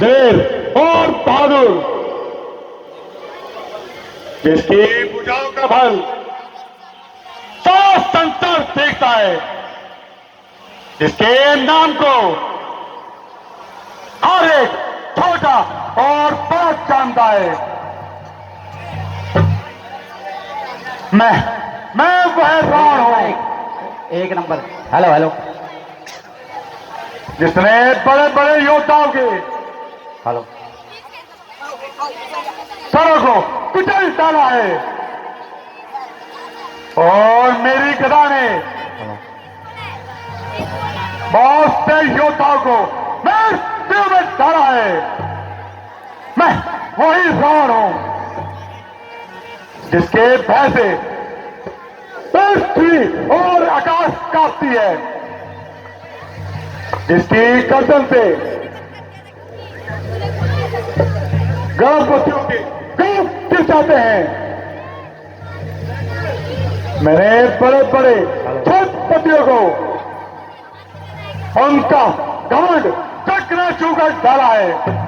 देर और बहादुर, जिसकी भुजाओं का बल सारा संसार देखता है, जिसके नाम को हर एक छोटा और बड़ा जानता है। मैं वह रावण हूं, एक नंबर। हेलो हेलो जिसने बड़े बड़े योद्धाओं के हेलो सरों को कुचल डाला है और मेरी गदा ने बहुत से योद्धाओं को मृत्यु में डाला है। मैं वही रावण हूं, जिसके भय से पृथ्वी और आकाश कांपती है, जिसकी गर्दन से गर्भवतियों के गर्भ गिर जाते हैं। मैंने बड़े बड़े छठपतियों को उनका घमंड चकना चूकर डाला है।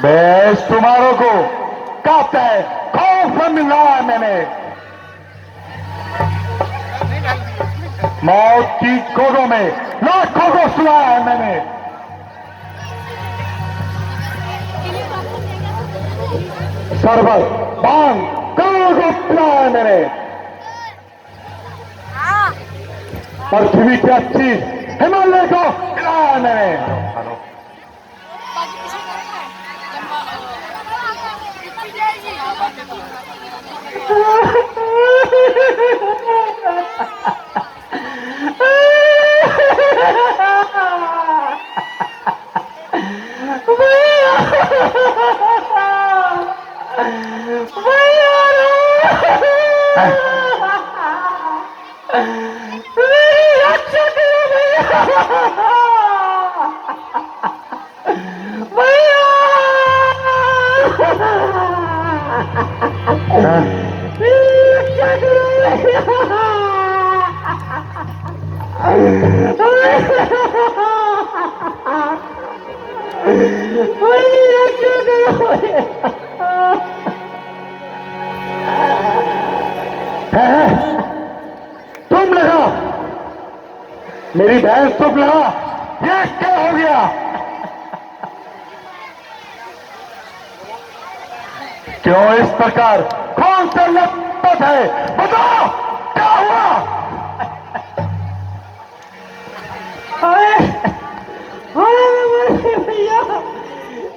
बेशुमारों को कांपता है, खौफ में मिला है मैंने। मौत की गोदों में लाखों को सुलाया है मैंने। शरबत पान करोड़ों को पिलाया है मैंने। पृथ्वी की अच्छी हिमालय को खिलाया है मैंने। तुम लगा मेरी भैंस, तुम लगा, ये क्या हो गया? क्यों इस प्रकार कौन सा लपट है? बताओ क्या हुआ? भैया,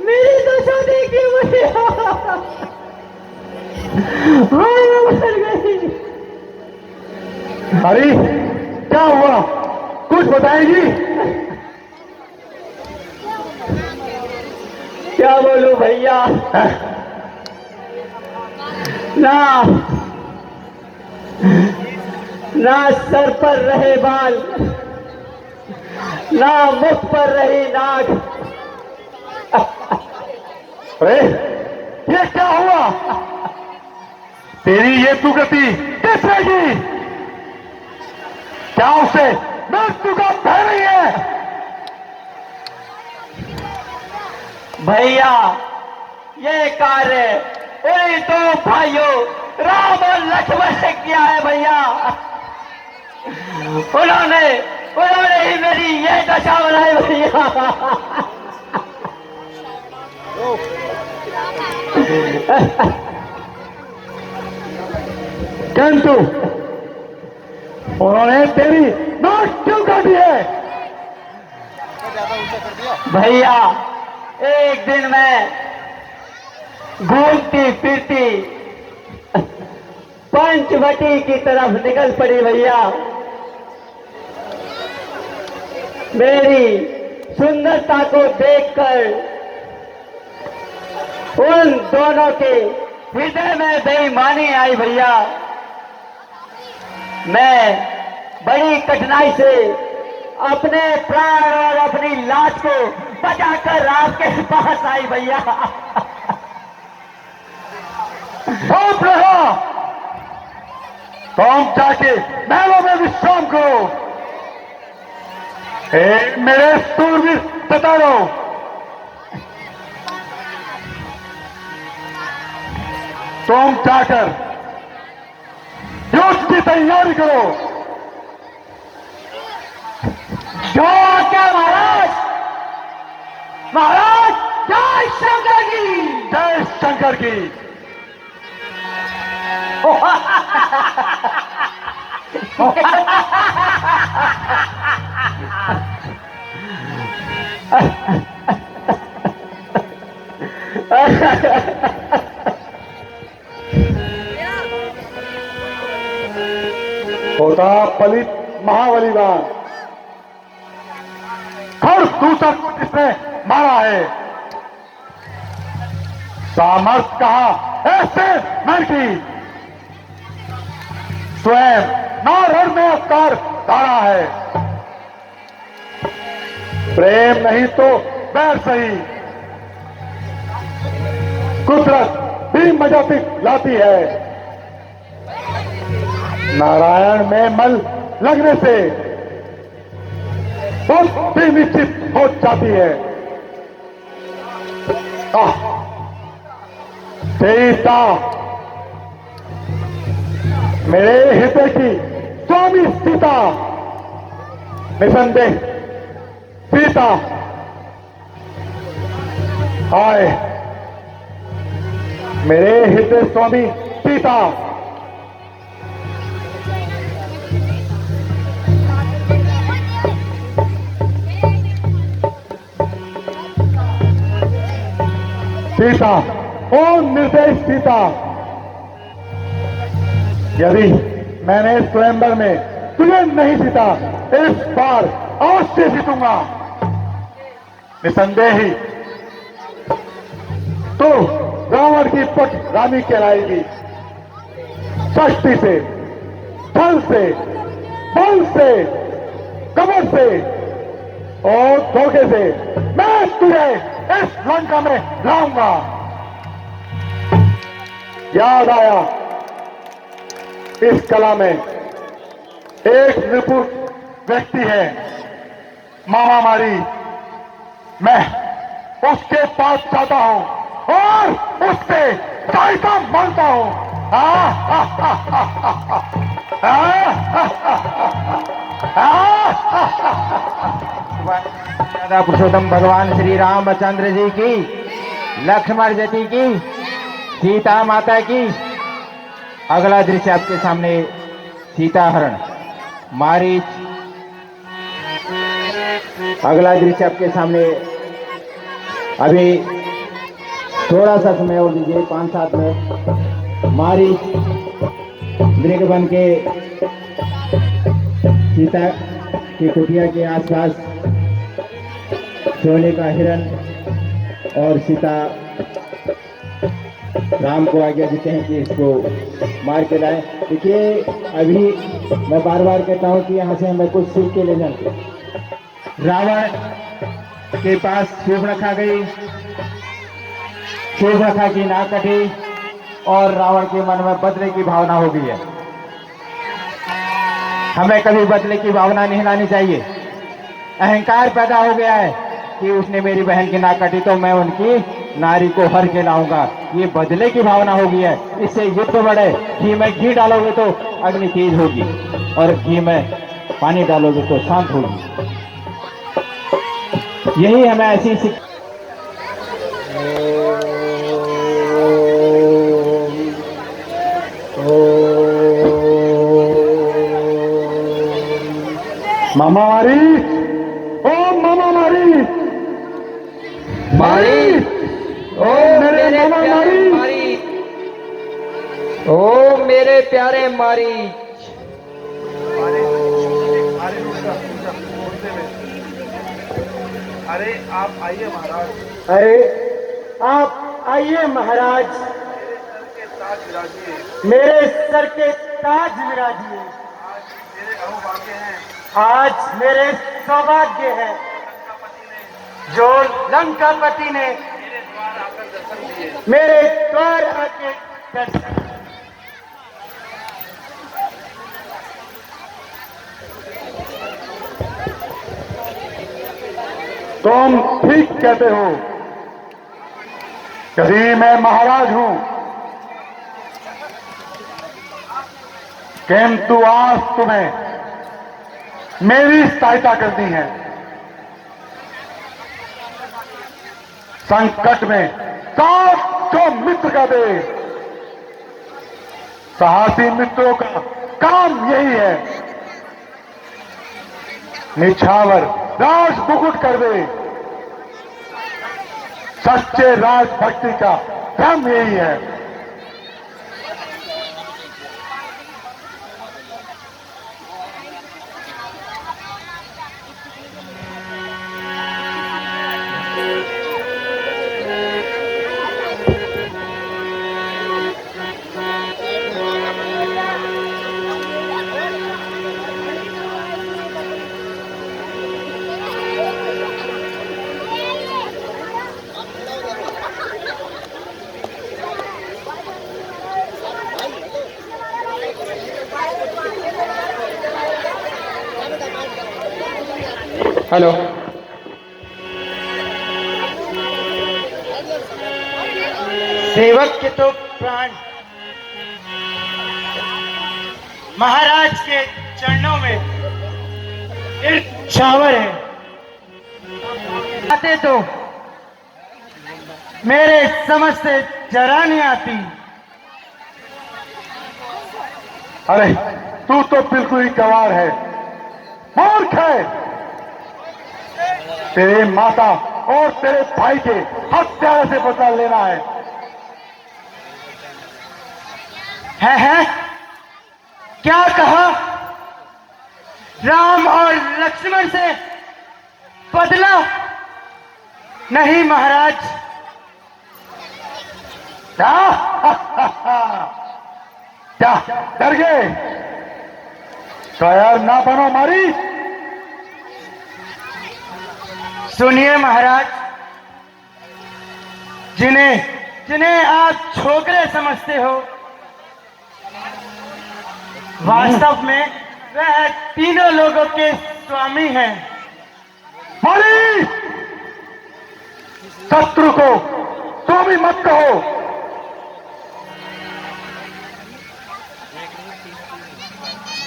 मेरी दशा देखिए भैया, मर गई। अरे क्या हुआ, कुछ बताएगी? क्या बोलूं भैया, ना सर पर रहे बाल, ना मुख पर रही नाक। अरे ये क्या हुआ? तेरी ये दुर्गति कैसे की? क्या उसे मृत्यु का भय नहीं है? भैया, ये कार्य उन्हीं दो भाइयों राम और लक्ष्मण से किया है भैया। उन्होंने ही मेरी ये दशा बनाई भैया। किंतु उन्होंने तेरी नाक क्यों काटी है? भैया, एक दिन मैं घूमती फिरती पंचवटी की तरफ निकल पड़ी भैया। मेरी सुंदरता को देखकर उन दोनों के हृदय में बेईमानी आई भैया। मैं बड़ी कठिनाई से अपने प्राण और अपनी लाश को बचाकर आपके पास आई भैया। चुप रहो, तुम जाके महलों में विश्राम करो। मेरे सूरवीर सतारो, तुम जाकर युद्ध की तैयारी करो। जो क्या महाराज, महाराज जय शंकर की। जय शंकर की। होता पलित महाबलिदान, हर दूसर को जिसने मारा है, सामर्थ कहा ऐसे नर की, स्वयं नारण में अवतार धारा है। प्रेम नहीं तो बैर सही, कुदरत भी मजाती लाती है। नारायण में मल लगने से बुद्धि निश्चित हो जाती है। सीता मेरे हृदय की स्वामी सीता, निसंदेह सीता आए, मेरे हृदय स्वामी सीता। सीता, ओ निर्दयी सीता, यदि मैंने स्वयंवर में तुझे नहीं जीता, इस बार अवश्य जीतूंगा। निसंदेह ही तो रावण की पट रानी कहलाएगी। शक्ति से, छल से, बल से, कमर से और धोखे से मैं तुझे इस लंका में लाऊंगा। याद आया, इस कला में एक निपुण व्यक्ति है, मामा मारी। मैं उसके पास जाता हूं और उससे सहायता मांगता हूं। राधा पुरुषोत्तम भगवान श्री रामचंद्र जी की, लक्ष्मण जी की, सीता माता की। अगला दृश्य आपके सामने सीता हरण मारीच। अगला दृश्य आपके सामने, अभी थोड़ा सा समय और दीजिए, 5-7 मिनट। मारीच मृग बन के सीता की कुटिया के आसपास सोने का हिरण और सीता राम को आज्ञा देते हैं कि इसको मार के लाए। देखिए, अभी मैं बार बार कहता हूं कि यहाँ से हमें कुछ सीख के ले जाए। रावण के पास शूर्पणखा गई, शूर्पणखा की नाक कटी और रावण के मन में बदले की भावना हो गई है। हमें कभी बदले की भावना नहीं लानी चाहिए। अहंकार पैदा हो गया है कि उसने मेरी बहन की नाक काटी तो मैं उनकी नारी को हर के लाऊंगा। ये बदले की भावना हो गई है, इससे युद्ध बढ़े। घी में घी डालोगे तो अग्नि तेज होगी और घी में पानी डालोगे तो शांत होगी। यही हमें ऐसी शिक्षा। मामा मारी, ओ मामा मारी, मारी, ओ मेरे मामा मारी, ओ मेरे प्यारे मारी। अरे आप आइए महाराज, अरे आप आइए महाराज, मेरे सर के ताज विराजिए। मेरे सर के ताज विराजिए। आज मेरे अहो वाके हैं, आज मेरे सौभाग्य है जो लंकापति ने मेरे द्वार आके दर्शन। तुम ठीक कहते हो, कभी मैं महाराज हूं, किंतु आज तुम्हें मेरी सहायता करनी है। संकट में साथ जो मित्र का दे, साहसी मित्रों का काम यही है। निछावर राज मुकुट कर दे, सच्चे राजभक्ति का धर्म यही है। हेलो। सेवक के तो प्राण महाराज के चरणों में इर्छावर है। आते तो मेरे समझ से जरा नहीं आती। अरे तू तो बिल्कुल ही गंवार है, मूर्ख है। तेरे माता और तेरे भाई के हत्या से बदला लेना है? क्या कहा? राम और लक्ष्मण से बदला? नहीं महाराज। क्या डर गए? शायर ना बनो मारी। सुनिए महाराज, जिन्हें आप छोकरे समझते हो, वास्तव में वह तीनों लोगों के स्वामी हैं। मारी, शत्रु को स्वामी मत कहो।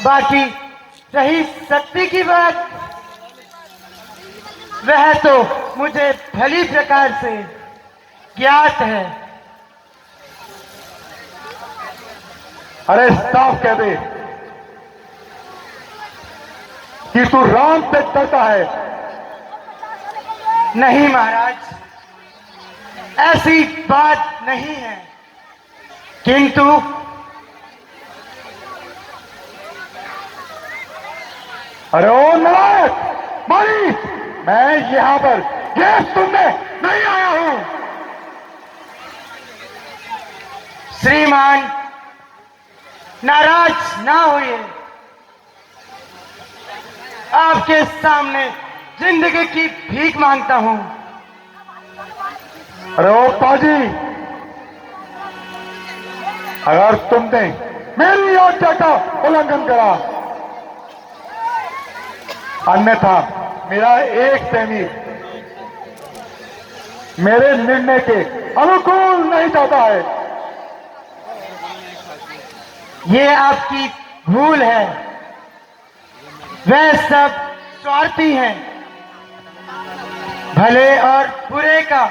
बाकी रही शक्ति की बात, वह तो मुझे भली प्रकार से ज्ञात है। अरे साफ कह दे कि तू राम से डरता है। नहीं महाराज, ऐसी बात नहीं है, किंतु अरे ओ नारायण, मारी, मैं यहां पर ये सुनने नहीं आया हूं। श्रीमान नाराज ना होइए, आपके सामने जिंदगी की भीख मांगता हूं। अरे ओ पाजी, अगर तुमने मेरी आज्ञा का उल्लंघन करा, अन्यथा मेरा एक सैनिक मेरे निर्णय के अनुकूल नहीं चाहता है। ये आपकी भूल है। वह सब स्वार्थी हैं, भले और बुरे का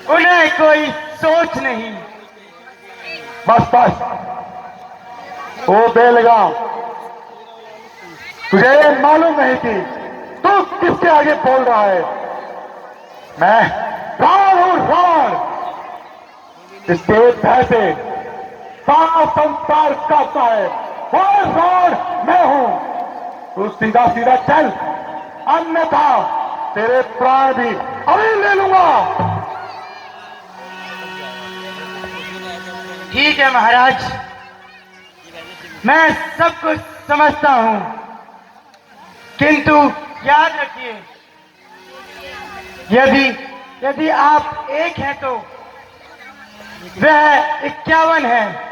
उन्हें कोई सोच नहीं। बस बस, ओ बेलगाम, तुझे ये मालूम नहीं कि तू किसके आगे बोल रहा है। मैं रावण हूं, रावण। इसके भय से सारा संसार कांपता है। वो रावण मैं हूं। तू सीधा सीधा चल, अन्यथा तेरे प्राण भी अभी ले लूंगा। ठीक है महाराज, मैं सब कुछ समझता हूं, किंतु याद रखिए, यदि आप एक हैं तो वह 51 है।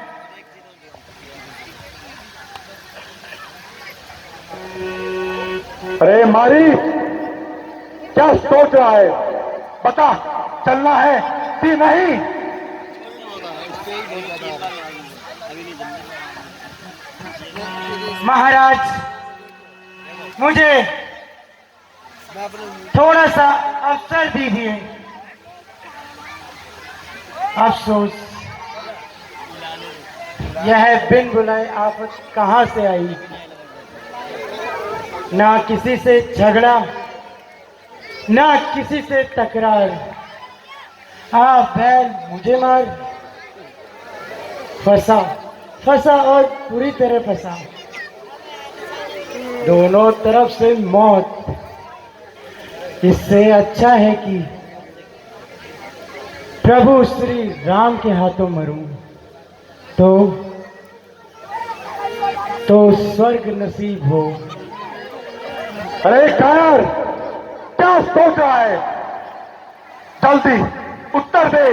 अरे मारी, क्या सोच रहा है? बता, चलना है कि नहीं? महाराज, मुझे थोड़ा सा अवसर दीजिए। अफसोस, यह बिन बुलाए आफत कहां से आई। ना किसी से झगड़ा, ना किसी से तकरार। बैल मुझे मार, फंसा और पूरी तरह फंसा। दोनों तरफ से मौत। इससे अच्छा है कि प्रभु श्री राम के हाथों मरूं, तो स्वर्ग नसीब हो। अरे कायर, क्या सोच रहा है? जल्दी उत्तर दे।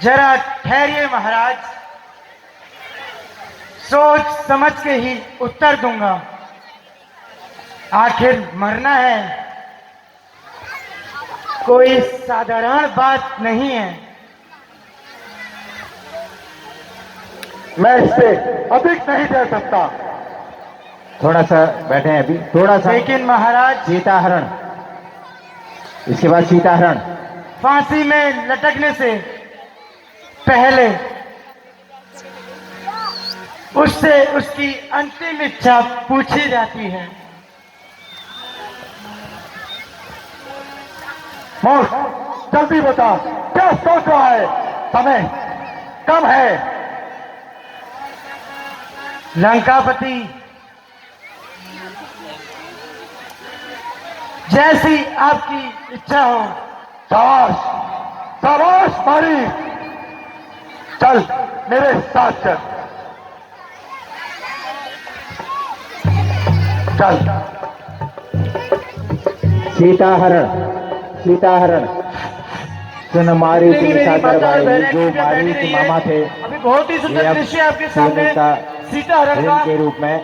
जरा ठहरिए महाराज, सोच समझ के ही उत्तर दूंगा। आखिर मरना है, कोई साधारण बात नहीं है। मैं इससे अधिक नहीं दे सकता। थोड़ा सा बैठे हैं अभी, थोड़ा सा। लेकिन महाराज, सीताहरण, इसके बाद सीताहरण। फांसी में लटकने से पहले उससे उसकी अंतिम इच्छा पूछी जाती है। मूर्ख, जल्दी बता, क्या सोच रहा है? समय कम है। लंकापति, जैसी आपकी इच्छा हो। शाबाश, शाबाश मारी, चल मेरे साथ चल। चल। सीताहरण सुन मारी की निशाचर भाई, जो मारी के मामा थे, अभी बहुत ही ये सुंदर अब दृश्य आपके सामने सोने का सीताहरण हरण का। के रूप में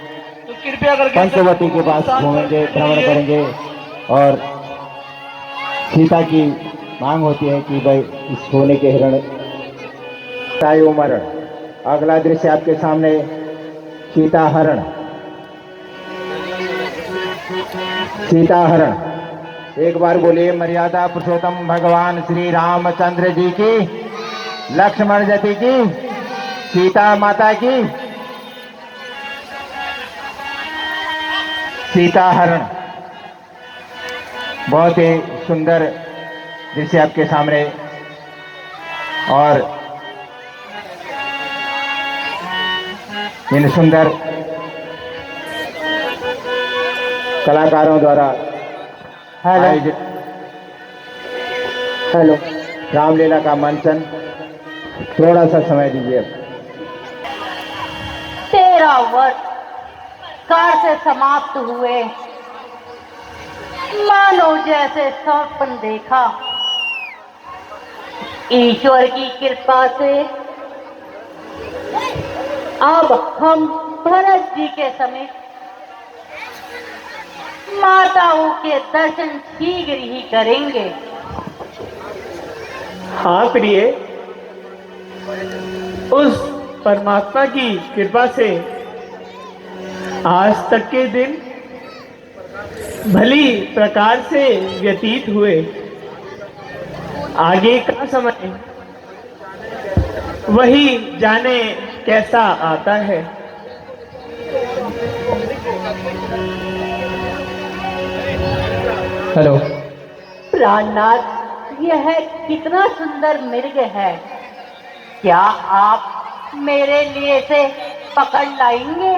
तो कृपया करके पंचवटी के पास घूमेंगे, भ्रमण करेंगे और सीता की मांग होती है कि भाई इस सोने के हिरण तायु मरण। अगला दृश्य आपके सामने, सीताहरण। एक बार बोलिए, मर्यादा पुरुषोत्तम भगवान श्री रामचंद्र जी की, लक्ष्मण जी की, सीता माता की। सीताहरण बहुत ही सुंदर दृश्य आपके सामने, और इन सुंदर कलाकारों द्वारा आयोजित रामलीला का मंचन। थोड़ा सा समय दीजिए। 13 वर्ष कार से समाप्त हुए, मानो जैसे स्वप्न देखा। ईश्वर की कृपा से अब हम भरत जी के समेत माताओं के दर्शन शीघ्र ही करेंगे। हाँ प्रिय, उस परमात्मा की कृपा से आज तक के दिन भली प्रकार से व्यतीत हुए। आगे का समय वही जाने कैसा आता है। हेलो प्राणनाथ, यह कितना सुंदर मृग है। क्या आप मेरे लिए इसे पकड़ लाएंगे?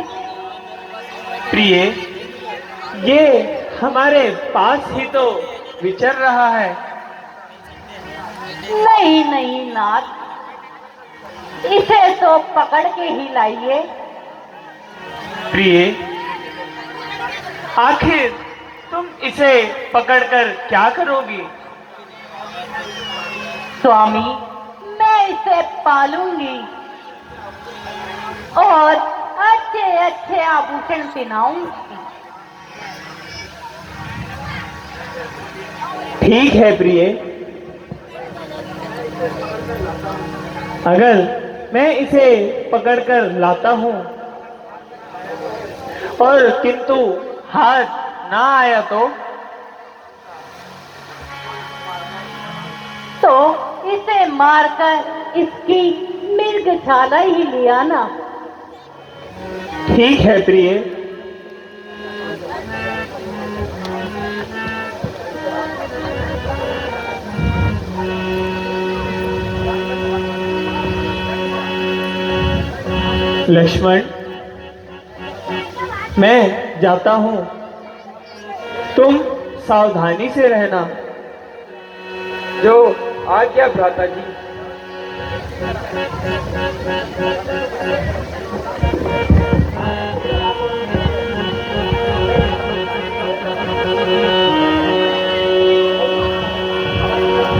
प्रिय, ये हमारे पास ही तो विचर रहा है। नहीं नाथ, इसे तो पकड़ के ही लाइए। प्रिय, आखिर तुम इसे पकड़कर क्या करोगी? स्वामी, मैं इसे पालूंगी और अच्छे अच्छे आभूषण पहनाऊंगी। ठीक है प्रिय, अगर मैं इसे पकड़कर लाता हूं और किंतु हाथ ना आया तो इसे मारकर इसकी मृगशाला ही ले आना। ठीक है प्रिय। लक्ष्मण, मैं जाता हूं, तुम सावधानी से रहना। जो आज्ञा भ्राता जी।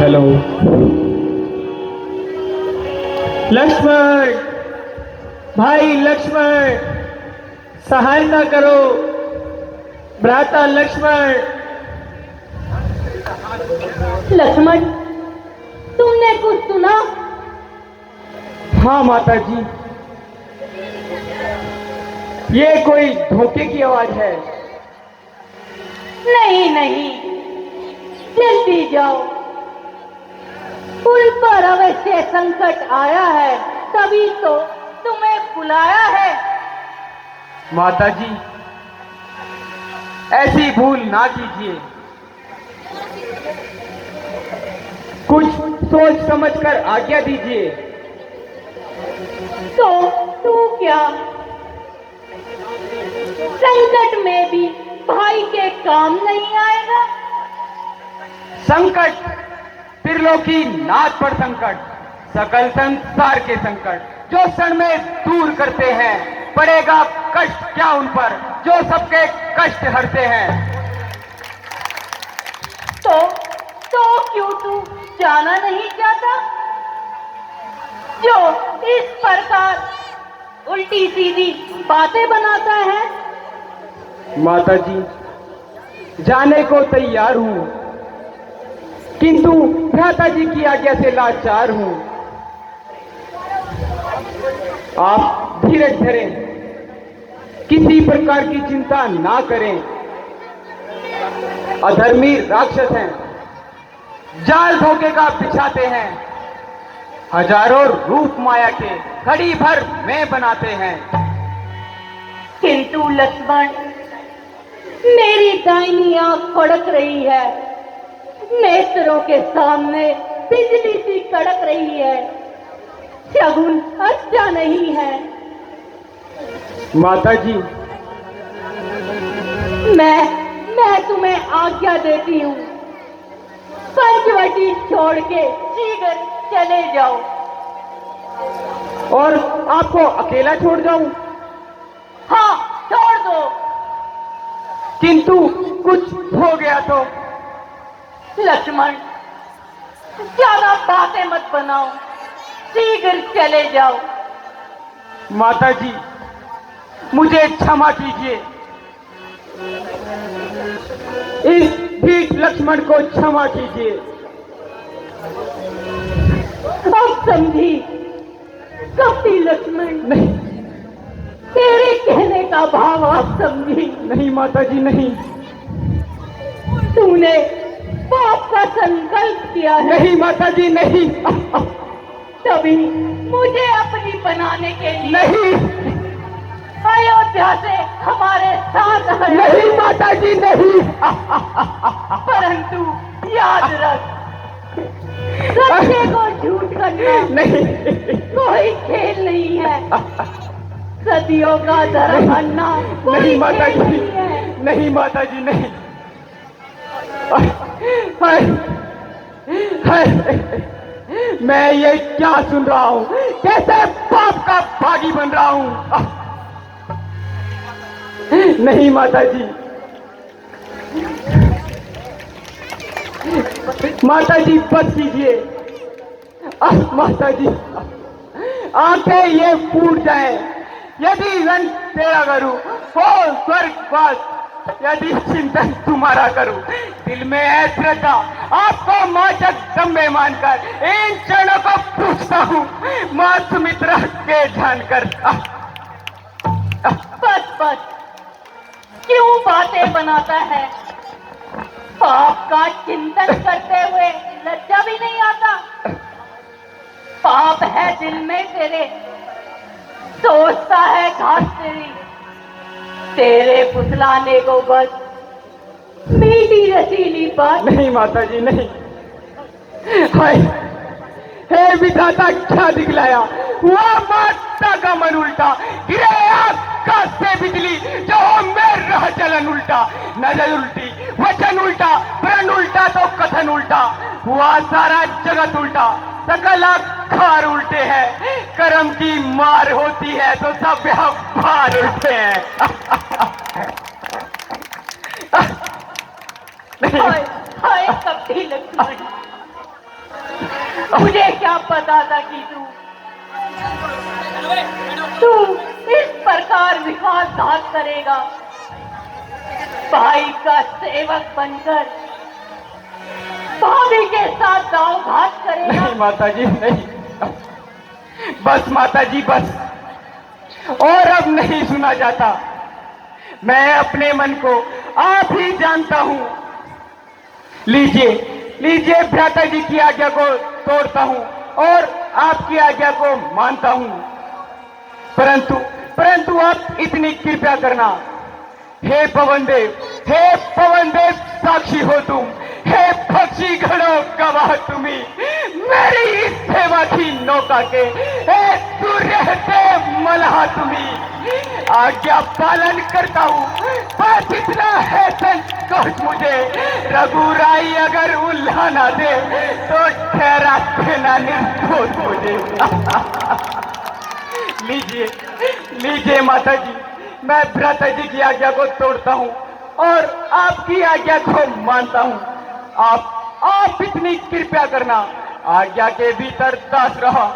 हेलो लक्ष्मण, भाई लक्ष्मण, सहाय न करो, भ्राता लक्ष्मण। लक्ष्मण, तुमने कुछ सुना? हाँ माता जी, ये कोई धोखे की आवाज है। नहीं नहीं, जल्दी जाओ, उन पर अवश्य संकट आया है, तभी तो तुम्हें बुलाया है। माता जी, ऐसी भूल ना कीजिए, कुछ सोच समझकर आज्ञा दीजिए। तो तू क्या संकट में भी भाई के काम नहीं आएगा? संकट, त्रिलोकी नाथ पर संकट, सकल संसार के संकट, जो क्षण में दूर करते हैं, पड़ेगा कष्ट क्या उन पर, जो सबके कष्ट हरते हैं। तो क्यों तू जाना नहीं चाहता, जो इस प्रकार उल्टी सीधी बातें बनाता है? माता जी, जाने को तैयार हूं, किंतु भ्राता जी की आज्ञा से लाचार हूं। आप धीरज धरें, किसी प्रकार की चिंता ना करें। अधर्मी राक्षस हैं, जाल धोखे का बिछाते हैं, हजारों रूप माया के घड़ी भर में बनाते हैं। किंतु लक्ष्मण, मेरी दाहिनी आंख फड़क रही है, नेत्रों के सामने बिजली सी कड़क रही है, शगुन अच्छा नहीं है। माता जी, मैं तुम्हें आज्ञा देती हूँ, पंचवटी छोड़ के शीघ्र चले जाओ। और आपको अकेला छोड़ जाऊं? हाँ, छोड़ दो। किंतु कुछ हो गया तो? लक्ष्मण, ज्यादा बातें मत बनाओ, शीघ्र चले जाओ। माता जी, मुझे क्षमा कीजिए, इस ढीठ लक्ष्मण को क्षमा कीजिए। अब समझी, कपटी लक्ष्मण, नहीं तेरे कहने का भाव आप समझी। नहीं माता जी, नहीं तूने पाप का संकल्प किया है, नहीं माता जी, नहीं तभी मुझे अपनी बनाने के लिए नहीं अयोध्या से हमारे साथ आया। नहीं माता जी, नहीं। परंतु याद रख, सत्य को झूठ करना नहीं कोई खेल नहीं है, सदियों का धर्म मानना कोई नहीं माता खेल जी, नहीं है। नहीं माता जी, नहीं। हाय हाय, मैं ये क्या सुन रहा हूँ, कैसे पाप का भागी बन रहा हूँ। नहीं माता जी, माता जी बस कीजिए। माता जी आंखें ये फूट जाए यदि रंग तेरा करूं, हो स्वर्गवास यदि चिंतन तुम्हारा करूं। दिल में है श्रद्धा, आपको मां जगदम्बे मानकर इन चरणों को पूछता हूं, मां सुमित्रा के जानकर। बस बस, क्यों बातें बनाता है? पाप का चिंतन करते हुए लज्जा भी नहीं आता? पाप है दिल में तेरे, सोचता है घात तेरे फुसलाने को बस मीठी रसीली बात। नहीं माता जी नहीं। हाय हे विधाता, क्या दिखलाया? हुआ माता का मन उल्टा, गिरे आकाश से बिजली, जो मेरा चलन उल्टा, नजर उल्टी, वचन उल्टा, प्रण उल्टा तो कथन उल्टा, हुआ सारा जगत उल्टा, सकल आकार उल्टे हैं, कर्म की मार होती है तो सब व्यापार उल्टे हैं। हाय हाय कपटी लक्ष्मण, मुझे क्या पता था कि तू इस प्रकार विश्वासघात करेगा। भाई का सेवक बनकर भाभी के साथ दावघात करेगा। नहीं माता जी नहीं, बस माता जी बस, और अब नहीं सुना जाता। मैं अपने मन को आप ही जानता हूं। लीजिए लीजिए, भ्राता जी की आज्ञा को तोड़ता हूं और आपकी आज्ञा को मानता हूं, परंतु परंतु आप इतनी कृपया करना। हे पवन देव साक्षी हो तुम, हे पक्षी गणों गवाह तुम्ही, मेरी इस सेवा की नौका के हे सूर्य से मलहा तुम्ही। आज्ञा पालन करता हूँ, बस इतना है संकोच मुझे, रघुराई अगर उल्लाना दे तो ठहरा देना निर्दोष मुझे। लीजिए लीजिए माता जी, मैं भ्राता जी की आज्ञा को तोड़ता हूँ और आपकी आज्ञा को मानता हूँ। आप इतनी कृपया करना, आज्ञा के भीतर दास रहो।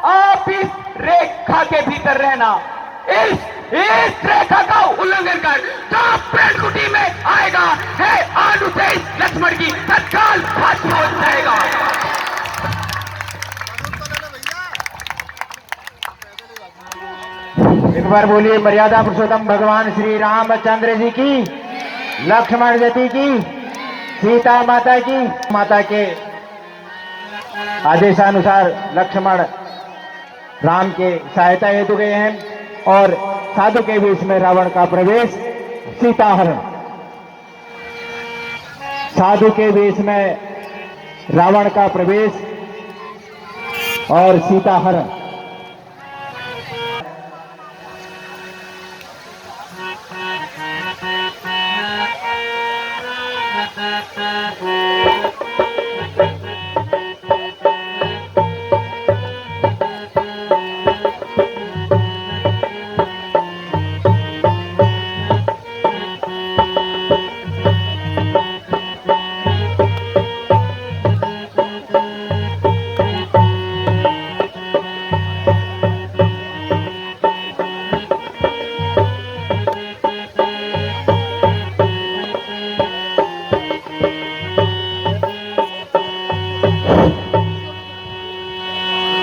आप इस रेखा के भीतर रहना। इस रेखा का उल्लंघन कर जो पेड़ कुटी में आएगा, है आलू से लक्ष्मण की तत्काल भस्म हो जाएगा। एक बार बोलिए मर्यादा पुरुषोत्तम भगवान श्री रामचंद्र जी की, लक्ष्मण जी की, सीता माता की। माता के आदेशानुसार लक्ष्मण राम के सहायता हेतु गए हैं और साधु के बीच में रावण का प्रवेश, सीताहरण। साधु के बीच में रावण का प्रवेश और सीताहरण।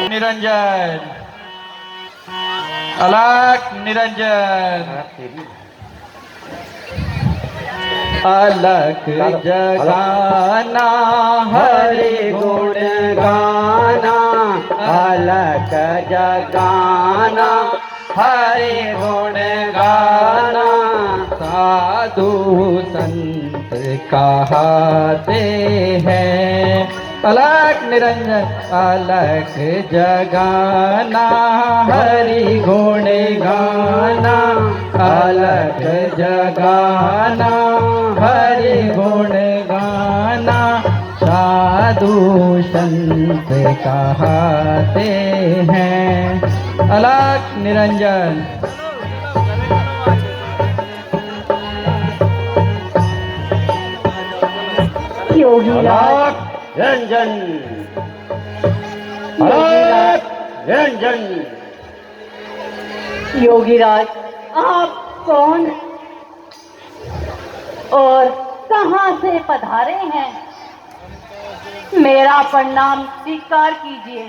निरंजन, अलग निरंजन, अलग जगाना हरि गुण गाना, अलग जगाना हरि गुण गाना, साधु संत कहते हैं। अलग निरंजन, अलग जगाना हरि गुण गाना, अलग जगाना हरि गुण गाना, साधु संत कहते हैं। अलग निरंजन। योगी राज, रंजन, योगी राज, रंजन। योगी राज, आप कौन और कहां से पधारे हैं? मेरा प्रणाम स्वीकार कीजिए।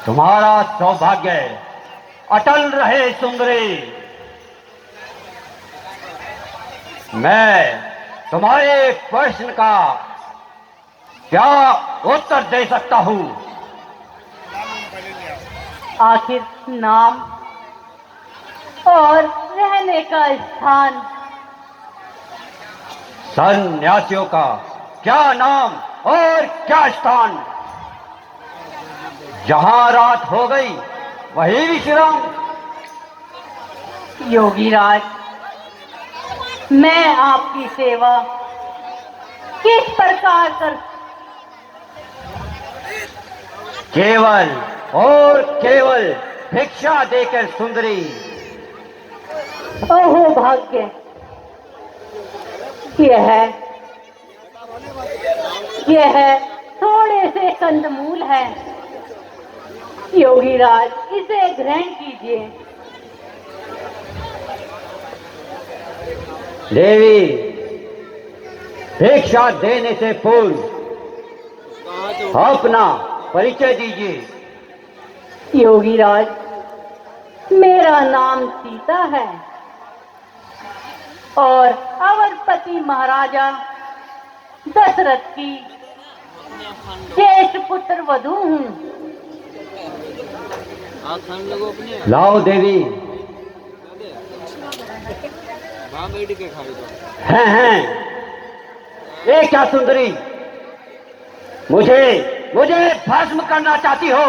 तुम्हारा सौभाग्य अटल रहे सुंदरी। मैं तुम्हारे प्रश्न का क्या उत्तर दे सकता हूँ? आखिर नाम और रहने का स्थान? सन्यासियों का क्या नाम और क्या स्थान? जहां रात हो गई वही विश्राम। योगी राज, मैं आपकी सेवा किस प्रकार कर? केवल और केवल भिक्षा देकर सुंदरी। ओहो भाग्य, यह थोड़े से कंदमूल है। योगी राज, इसे ग्रहण कीजिए। देवी, भिक्षा देने से पूर्व अपना परिचय दीजिए। योगी राज, मेरा नाम सीता है और अवधपति महाराजा दशरथ की ज्येष्ठ पुत्र वधू हूँ। लाओ देवी। हैं, ये क्या सुंदरी, मुझे भस्म करना चाहती हो?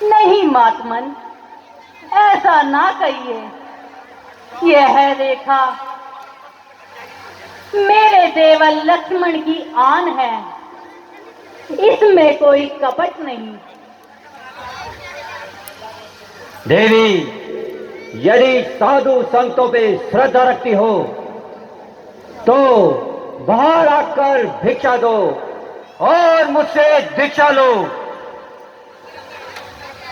नहीं मातमन, ऐसा ना कहिए। यह रेखा मेरे देवर लक्ष्मण की आन है, इसमें कोई कपट नहीं। देवी, यदि साधु संतों पे श्रद्धा रखती हो तो बाहर आकर भिक्षा दो और मुझसे दीक्षा लो।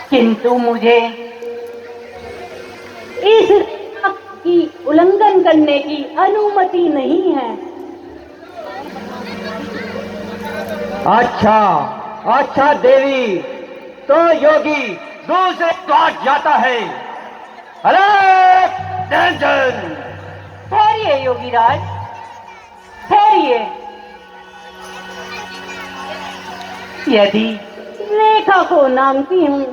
किंतु मुझे इस की उल्लंघन करने की अनुमति नहीं है। अच्छा देवी, तो योगी दूसरे द्वार जाता है। अरे टेंशन! ठहरिए योगी राज, ठहरिए। यदि रेखा को नामती हूँ